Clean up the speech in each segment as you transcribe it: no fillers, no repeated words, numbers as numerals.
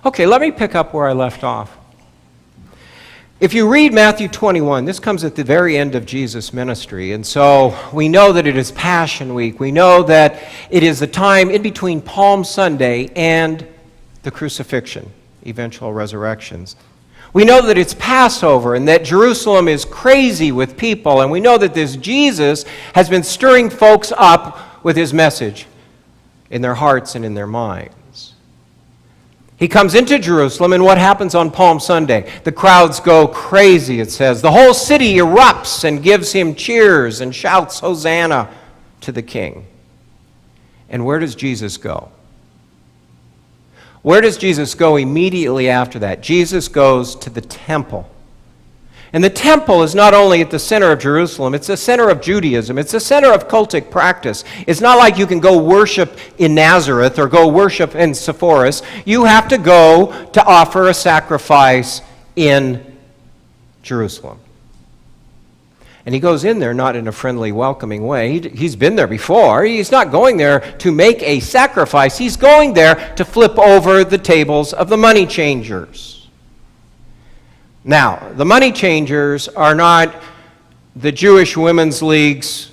Okay, let me pick up where I left off. If you read Matthew 21, this comes at the very end of Jesus' ministry, and so we know that it is Passion Week. We know that it is the time in between Palm Sunday and the crucifixion, eventual resurrections. We know that it's Passover and that Jerusalem is crazy with people, and we know that this Jesus has been stirring folks up with his message in their hearts and in their minds. He comes into Jerusalem, and what happens on Palm Sunday? The crowds go crazy, it says. The whole city erupts and gives him cheers and shouts, Hosanna to the King. And where does Jesus go? Where does Jesus go immediately after that? Jesus goes to the temple. And the temple is not only at the center of Jerusalem, it's the center of Judaism. It's the center of cultic practice. It's not like you can go worship in Nazareth or go worship in Sepphoris. You have to go to offer a sacrifice in Jerusalem. And he goes in there not in a friendly, welcoming way. He's been there before. He's not going there to make a sacrifice. He's going there to flip over the tables of the money changers. Now, the money changers are not the Jewish Women's League's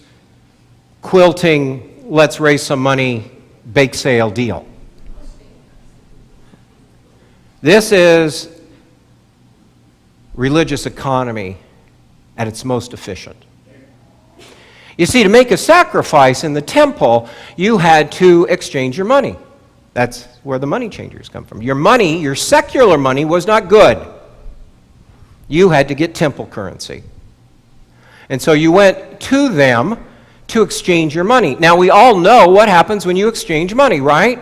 quilting, let's raise some money, bake sale deal. This is religious economy at its most efficient. You see, to make a sacrifice in the temple, you had to exchange your money. That's where the money changers come from. Your money, your secular money, was not good. You had to get temple currency. And so you went to them to exchange your money. Now, we all know what happens when you exchange money, right?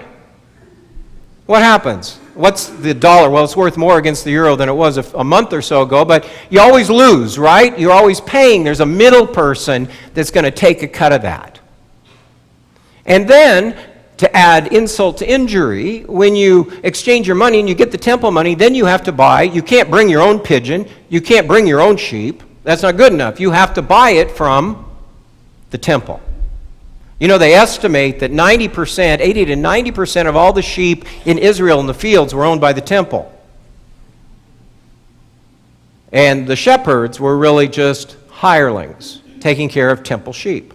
What happens? What's the dollar? Well, it's worth more against the euro than it was a month or so ago, but you always lose, right? You're always paying. There's a middle person that's going to take a cut of that. And then, to add insult to injury, when you exchange your money and you get the temple money, then you have to buy. You can't bring your own pigeon. You can't bring your own sheep. That's not good enough. You have to buy it from the temple. You know, they estimate that 90%, 80 to 90% of all the sheep in Israel in the fields were owned by the temple. And the shepherds were really just hirelings taking care of temple sheep.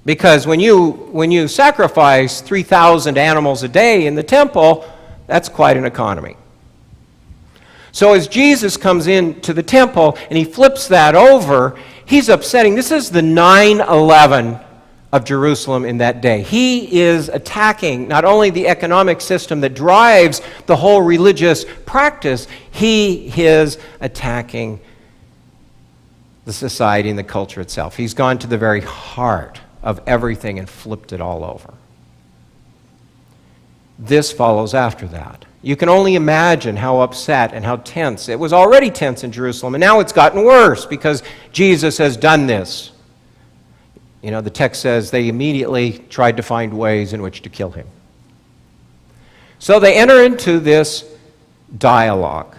Because when you sacrifice 3,000 animals a day in the temple, that's quite an economy. So as Jesus comes into the temple and he flips that over, he's upsetting. This is the 9/11 of Jerusalem in that day. He is attacking not only the economic system that drives the whole religious practice, he is attacking the society and the culture itself. He's gone to the very heart of everything and flipped it all over. This follows after that. You can only imagine how upset and how tense. It was already tense in Jerusalem, and now it's gotten worse because Jesus has done this. You know, the text says they immediately tried to find ways in which to kill him. So they enter into this dialogue.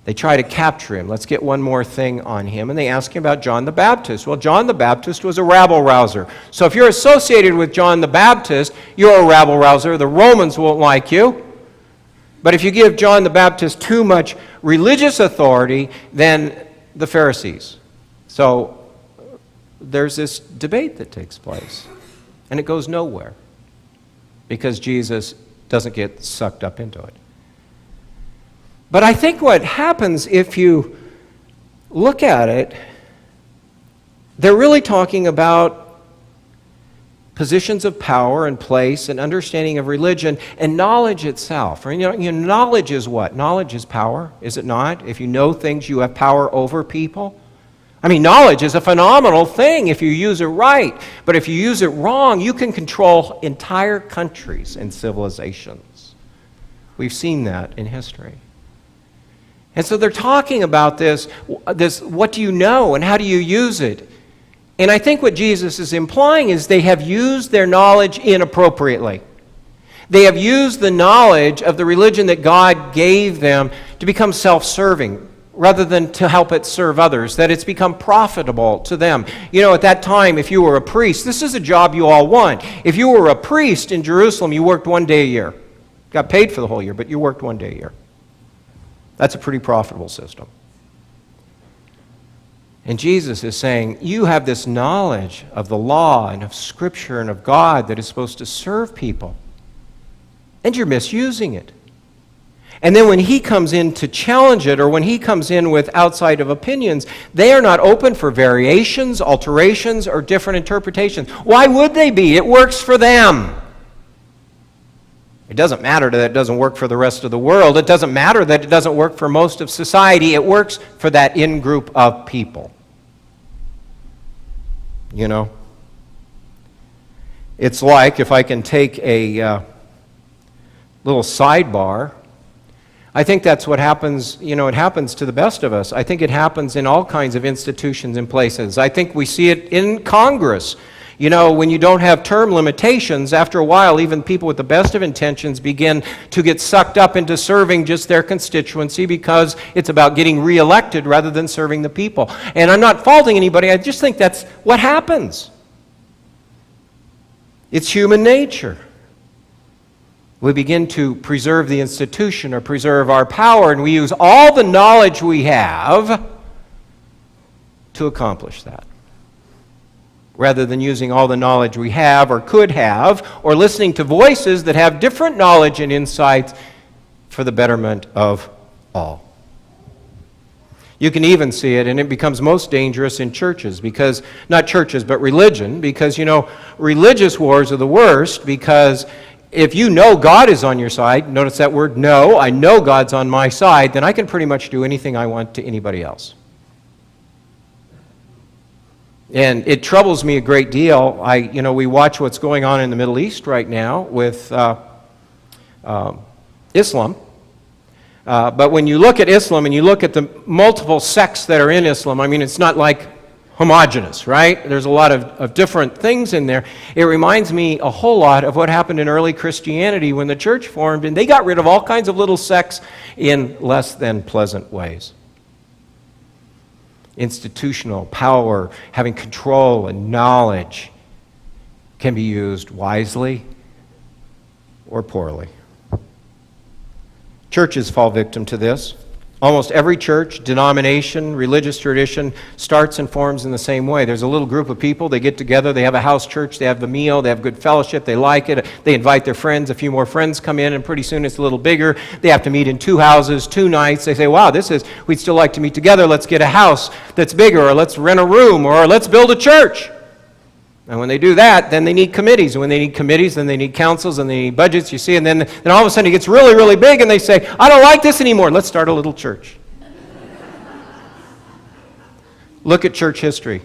They try to capture him. Let's get one more thing on him. And they ask him about John the Baptist. Well, John the Baptist was a rabble-rouser. So if you're associated with John the Baptist, you're a rabble-rouser. The Romans won't like you. But if you give John the Baptist too much religious authority, then the Pharisees. So there's this debate that takes place. And it goes nowhere because Jesus doesn't get sucked up into it. But I think what happens if you look at it, they're really talking about positions of power and place and understanding of religion and knowledge itself. Knowledge is what? Knowledge is power, is it not? If you know things, you have power over people. I mean, knowledge is a phenomenal thing if you use it right. But if you use it wrong, you can control entire countries and civilizations. We've seen that in history. And so they're talking about this, what do you know and how do you use it? And I think what Jesus is implying is they have used their knowledge inappropriately. They have used the knowledge of the religion that God gave them to become self-serving rather than to help it serve others, that it's become profitable to them. You know, at that time, if you were a priest, this is a job you all want. If you were a priest in Jerusalem, you worked one day a year. got paid for the whole year, but you worked 1 day a year. That's a pretty profitable system. And Jesus is saying, you have this knowledge of the law and of Scripture and of God that is supposed to serve people, and you're misusing it. And then when he comes in to challenge it, or when he comes in with outside of opinions, they are not open for variations, alterations, or different interpretations. Why would they be? It works for them. It doesn't matter that it doesn't work for the rest of the world. It doesn't matter that it doesn't work for most of society. It works for that in-group of people. You know? It's like, if I can take a little sidebar, I think that's what happens, it happens to the best of us. I think it happens in all kinds of institutions and places. I think we see it in Congress. When you don't have term limitations, after a while, even people with the best of intentions begin to get sucked up into serving just their constituency because it's about getting reelected rather than serving the people. And I'm not faulting anybody, I just think that's what happens. It's human nature. We begin to preserve the institution or preserve our power, and we use all the knowledge we have to accomplish that, rather than using all the knowledge we have or could have, or listening to voices that have different knowledge and insights for the betterment of all. You can even see it, and it becomes most dangerous in churches, because, not churches, but religion, because, religious wars are the worst, because if you know God is on your side, notice that word know, I know God's on my side, then I can pretty much do anything I want to anybody else. And it troubles me a great deal. We watch what's going on in the Middle East right now with Islam. But when you look at Islam and you look at the multiple sects that are in Islam, it's not like homogeneous, right? There's a lot of different things in there. It reminds me a whole lot of what happened in early Christianity when the church formed, and they got rid of all kinds of little sects in less than pleasant ways. Institutional power, having control and knowledge can be used wisely or poorly. Churches fall victim to this. Almost every church, denomination, religious tradition starts and forms in the same way. There's a little group of people, they get together, they have a house church, they have the meal, they have good fellowship, they like it, they invite their friends, a few more friends come in, and pretty soon it's a little bigger. They have to meet in 2 houses, 2 nights. They say, wow, we'd still like to meet together, let's get a house that's bigger, or let's rent a room, or let's build a church. And when they do that, then they need committees. And when they need committees, then they need councils, and they need budgets, you see. And then all of a sudden it gets really, really big, and they say, I don't like this anymore. Let's start a little church. Look at church history.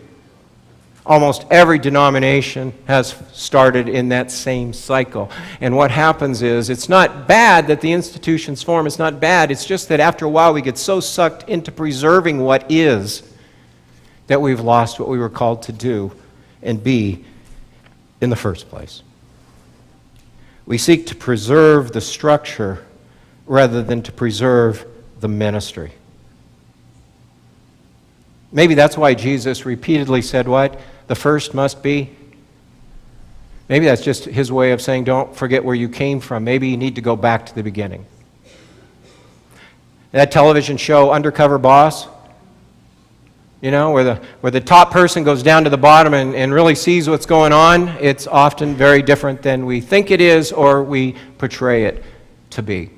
Almost every denomination has started in that same cycle. And what happens is, it's not bad that the institutions form. It's not bad. It's just that after a while we get so sucked into preserving what is that we've lost what we were called to do and be in the first place. We seek to preserve the structure rather than to preserve the ministry. Maybe that's why Jesus repeatedly said what? The first must be. Maybe that's just his way of saying don't forget where you came from. Maybe you need to go back to the beginning. That television show, Undercover Boss, where the top person goes down to the bottom and really sees what's going on, it's often very different than we think it is or we portray it to be.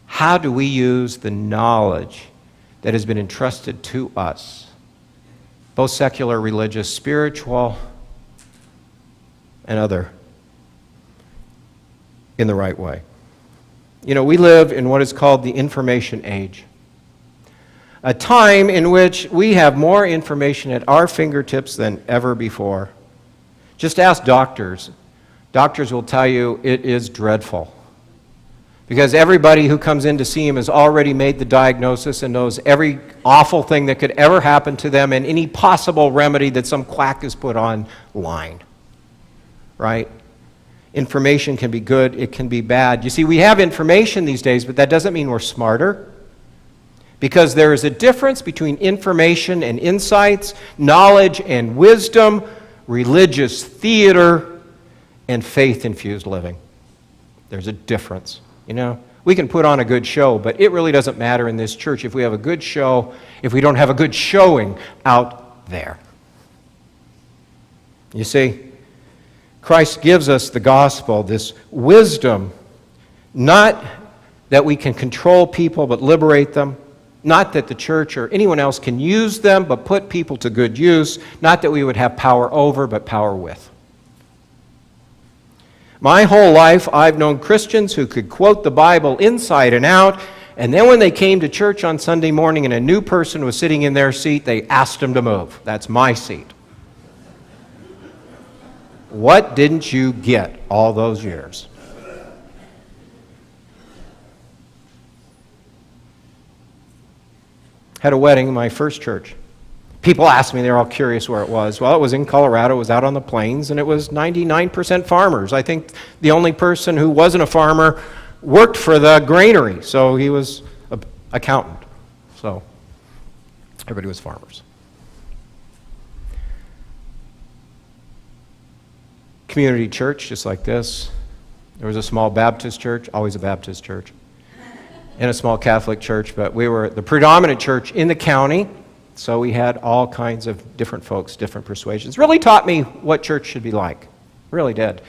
How do we use the knowledge that has been entrusted to us, both secular, religious, spiritual, and other, in the right way? We live in what is called the information age. A time in which we have more information at our fingertips than ever before. Just ask doctors. Doctors will tell you it is dreadful. Because everybody who comes in to see him has already made the diagnosis and knows every awful thing that could ever happen to them and any possible remedy that some quack has put online. Right? Information can be good, it can be bad. You see, we have information these days, but that doesn't mean we're smarter. Because there is a difference between information and insights, knowledge and wisdom, religious theater, and faith-infused living. There's a difference, you know. We can put on a good show, but it really doesn't matter in this church if we have a good show, if we don't have a good showing out there. You see, Christ gives us the gospel, this wisdom, not that we can control people but liberate them, not that the church or anyone else can use them but put people to good use, not that we would have power over but power with. My whole life, I've known Christians who could quote the Bible inside and out, and then when they came to church on Sunday morning and a new person was sitting in their seat, they asked them to move. That's my seat. What didn't you get all those years? Had a wedding in my first church. People asked me, they're all curious where it was. Well, it was in Colorado, it was out on the plains, and it was 99% farmers. I think the only person who wasn't a farmer worked for the granary, so he was an accountant. So everybody was farmers. Community church, just like this. There was a small Baptist church, always a Baptist church, and a small Catholic church, but we were the predominant church in the county. So we had all kinds of different folks, different persuasions. Really taught me what church should be like. Really did.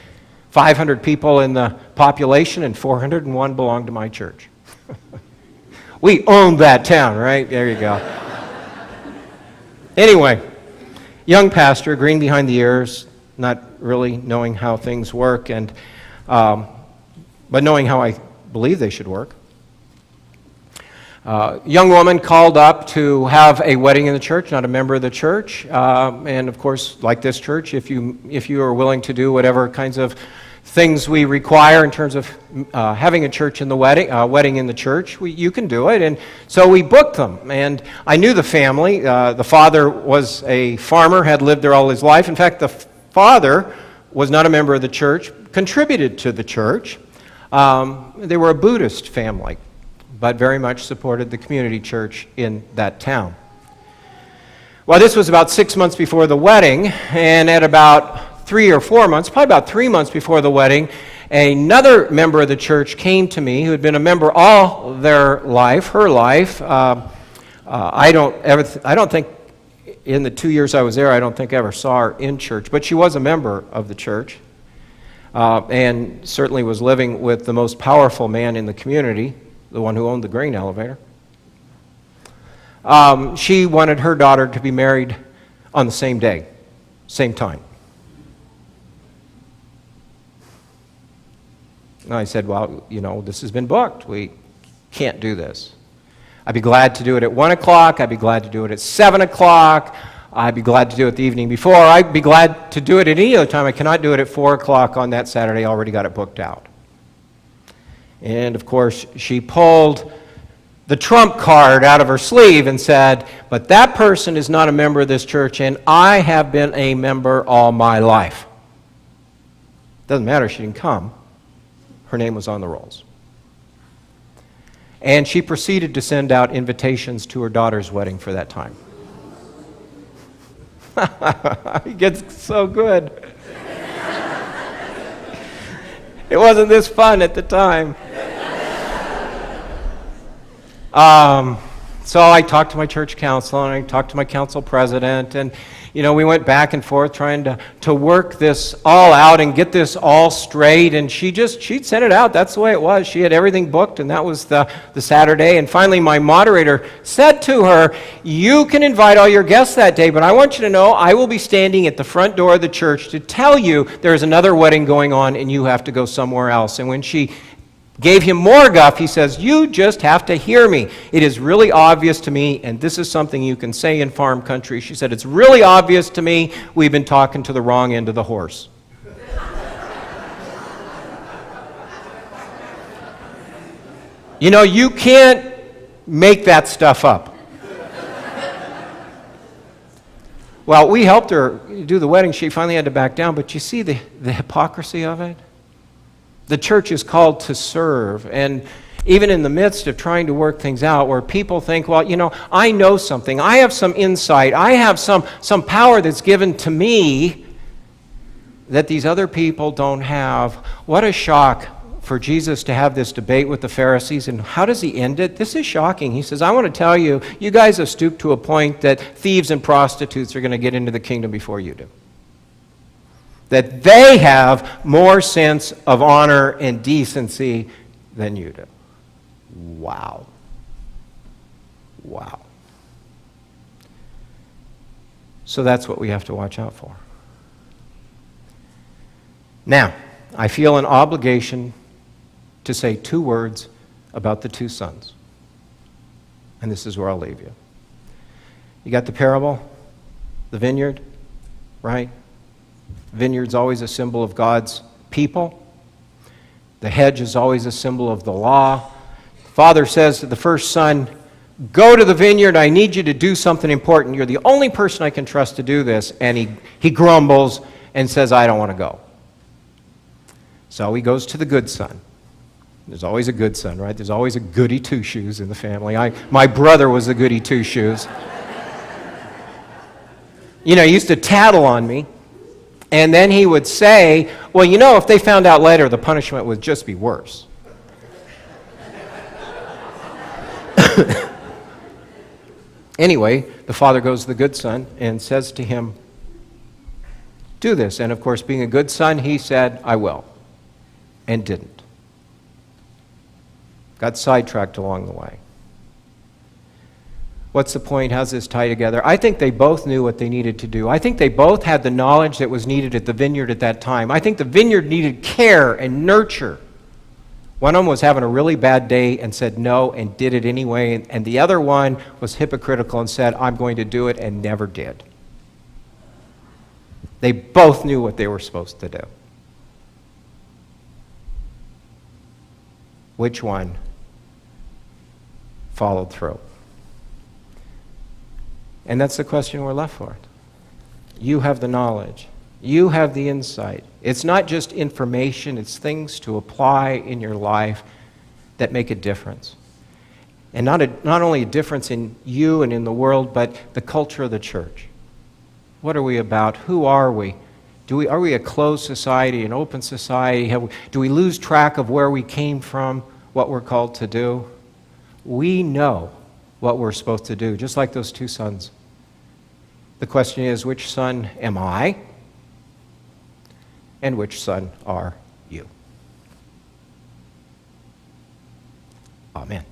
500 people in the population and 401 belonged to my church. We owned that town, right? There you go. Anyway, young pastor, green behind the ears, not really knowing how things work, and but knowing how I believe they should work. Young woman called up to have a wedding in the church, not a member of the church, and of course, like this church, if you are willing to do whatever kinds of things we require in terms of having a church in the wedding in the church, you can do it. And so we booked them, and I knew the family. The father was a farmer, had lived there all his life. In fact, the father was not a member of the church, contributed to the church. They were a Buddhist family, but very much supported the community church in that town. Well, this was about 6 months before the wedding, and at about 3 or 4 months, probably about 3 months before the wedding, another member of the church came to me who had been a member all their life, her life. I don't think in the 2 years I was there, I don't think I ever saw her in church, but she was a member of the church, and certainly was living with the most powerful man in the community, the one who owned the grain elevator. She wanted her daughter to be married on the same day, same time. And I said, well, this has been booked. We can't do this. I'd be glad to do it at 1 o'clock. I'd be glad to do it at 7 o'clock. I'd be glad to do it the evening before. I'd be glad to do it at any other time. I cannot do it at 4 o'clock on that Saturday. I already got it booked out. And, of course, she pulled the trump card out of her sleeve and said, but that person is not a member of this church, and I have been a member all my life. Doesn't matter, she didn't come. Her name was on the rolls. And she proceeded to send out invitations to her daughter's wedding for that time. It gets so good. It wasn't this fun at the time. So I talked to my church council, and I talked to my council president, and we went back and forth trying to work this all out and get this all straight, and she'd sent it out. That's the way it was. She had everything booked, and that was the Saturday. And finally my moderator said to her, you can invite all your guests that day, but I want you to know I will be standing at the front door of the church to tell you there's another wedding going on and you have to go somewhere else. And when she gave him more guff, he says, you just have to hear me. It is really obvious to me, and this is something you can say in farm country. She said, it's really obvious to me we've been talking to the wrong end of the horse. You can't make that stuff up. Well, we helped her do the wedding. She finally had to back down, but you see the hypocrisy of it? The church is called to serve, and even in the midst of trying to work things out where people think, well, I know something, I have some insight, I have some power that's given to me that these other people don't have. What a shock for Jesus to have this debate with the Pharisees. And how does he end it? This is shocking. He says, I want to tell you, you guys have stooped to a point that thieves and prostitutes are going to get into the kingdom before you do. That they have more sense of honor and decency than you do. Wow. Wow. So that's what we have to watch out for. Now, I feel an obligation to say 2 words about the 2 sons. And this is where I'll leave you. You got the parable, the vineyard, right? Vineyard's always a symbol of God's people. The hedge is always a symbol of the law. Father says to the first son, go to the vineyard, I need you to do something important. You're the only person I can trust to do this. And he grumbles and says, I don't want to go. So he goes to the good son. There's always a good son, right? There's always a goody two-shoes in the family. My brother was a goody two-shoes. He used to tattle on me. And then he would say, well, if they found out later, the punishment would just be worse. Anyway, the father goes to the good son and says to him, do this. And of course, being a good son, he said, I will. And didn't. Got sidetracked along the way. What's the point? How's this tie together? I think they both knew what they needed to do. I think they both had the knowledge that was needed at the vineyard at that time. I think the vineyard needed care and nurture. One of them was having a really bad day and said no and did it anyway, and the other one was hypocritical and said, I'm going to do it, and never did. They both knew what they were supposed to do. Which one followed through? And that's the question we're left for. You have the knowledge. You have the insight. It's not just information, it's things to apply in your life that make a difference. And not only a difference in you and in the world, but the culture of the church. What are we about? Who are we? Are we a closed society, an open society? Do we lose track of where we came from, what we're called to do? We know what we're supposed to do, just like those 2 sons. The question is, which son am I? And which son are you? Amen.